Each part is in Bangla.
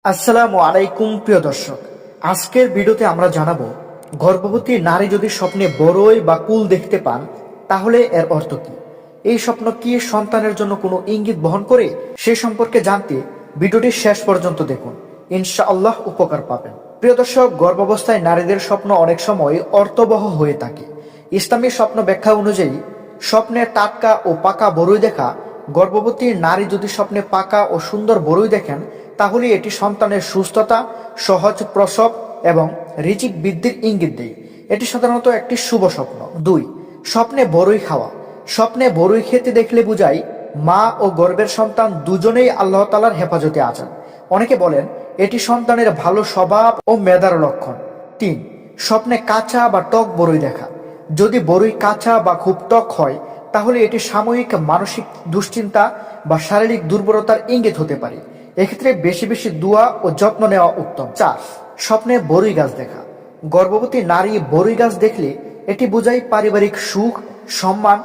আসসালামু আলাইকুম প্রিয় দর্শক, আজকের ভিডিওতে আমরা জানাবো গর্ভবতী নারী যদি স্বপ্নে বড়ই বা কুল দেখতে পান তাহলে এর অর্থ কি। এই স্বপ্ন কি সন্তানের জন্য কোনো ইঙ্গিত বহন করে, সে সম্পর্কে জানতে ভিডিওটি শেষ পর্যন্ত দেখুন, ইনশাআল্লাহ উপকার পাবেন। প্রিয় দর্শক, গর্ভাবস্থায় নারীদের স্বপ্ন অনেক সময় অর্থবহ হয়ে থাকে। ইসলামী স্বপ্ন ব্যাখ্যা অনুযায়ী স্বপ্নে টাটকা ও পাকা বড়ই দেখা। গর্ভবতী নারী যদি স্বপ্নে পাকা ও সুন্দর বড়ই দেখেন তাহলে এটি সন্তানের সুস্থতা, সহজ প্রসব এবং রিজিক বৃদ্ধির ইঙ্গিত দেয়। এটি সাধারণত একটি শুভ স্বপ্ন। 2. স্বপ্নে বড়ই খাওয়া। স্বপ্নে বড়ই খেতে দেখলে বুঝায় মা ও গর্ভের সন্তান দুজনেই আল্লাহ তাআলার হেফাজতে আছেন। অনেকে বলেন এটি সন্তানের ভালো স্বভাব ও মেধার লক্ষণ। 3. স্বপ্নে কাঁচা বা টক বড়ই দেখা। যদি বড়ই কাঁচা বা খুব টক হয় তাহলে এটি সাময়িক মানসিক দুশ্চিন্তা বা শারীরিক দুর্বলতার ইঙ্গিত হতে পারে। এক্ষেত্রে বেশি বেশি দোয়া ও যত্ন নেওয়া উত্তম। 4. স্বপ্নে বড়ই গাছ দেখা। গর্ভবতী নারী বড়ই গাছ দেখলে এটি বোঝায় পারিবারিক সুখ, সম্মান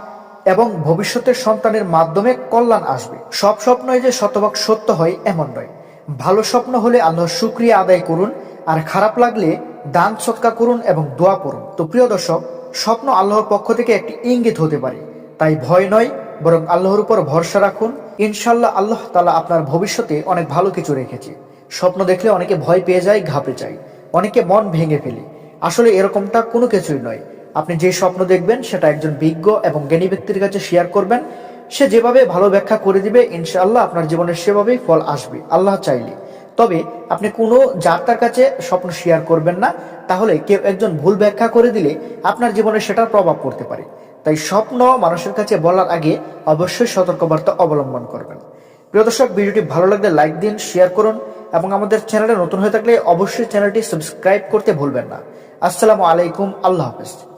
এবং ভবিষ্যতের সন্তানের মাধ্যমে কল্যাণ আসবে। সব স্বপ্নই যে শতভাগ সত্য হয় এমন নয়। ভালো স্বপ্ন হলে আল্লাহর শুকরিয়া আদায় করুন, আর খারাপ লাগলে দান সৎকার করুন এবং দোয়া করুন। তো প্রিয় দর্শক, স্বপ্ন আল্লাহর পক্ষ থেকে একটি ইঙ্গিত হতে পারে, তাই ভয় নয় বরং আল্লাহর উপর ভরসা রাখুন। ইনশাল্লাহ আল্লাহ তাআলা আপনার ভবিষ্যতে অনেক ভালো কিছু রেখেছে। স্বপ্ন দেখলে অনেকে ভয় পেয়ে যায়, ঘাবড়ে যায়, অনেকে মন ভেঙে ফেলে। আসলে এরকমটা কোনো কিছুই নয়। আপনি যে স্বপ্ন দেখবেন সেটা একজন বিজ্ঞ এবং জ্ঞানী ব্যক্তির কাছে শেয়ার করবেন। সে যেভাবে ভালো ব্যাখ্যা করে দিবে ইনশাআল্লাহ আপনার জীবনে সেভাবেই ফল আসবে আল্লাহ চাইলে। তবে আপনি কোনো যার কাছে স্বপ্ন শেয়ার করবেন না, তাহলে কেউ একজন ভুল ব্যাখ্যা করে দিলে আপনার জীবনে সেটার প্রভাব পড়তে পারে। তাই স্বপ্ন মানুষের কাছে বলার আগে অবশ্যই সতর্কবার্তা অবলম্বন করবেন। প্রিয় দর্শক, ভিডিওটি ভালো লাগলে লাইক দিন, শেয়ার করুন এবং আমাদের চ্যানেলে নতুন হয়ে থাকলে অবশ্যই চ্যানেলটি সাবস্ক্রাইব করতে ভুলবেন না। আসসালামু আলাইকুম, আল্লাহ হাফেজ।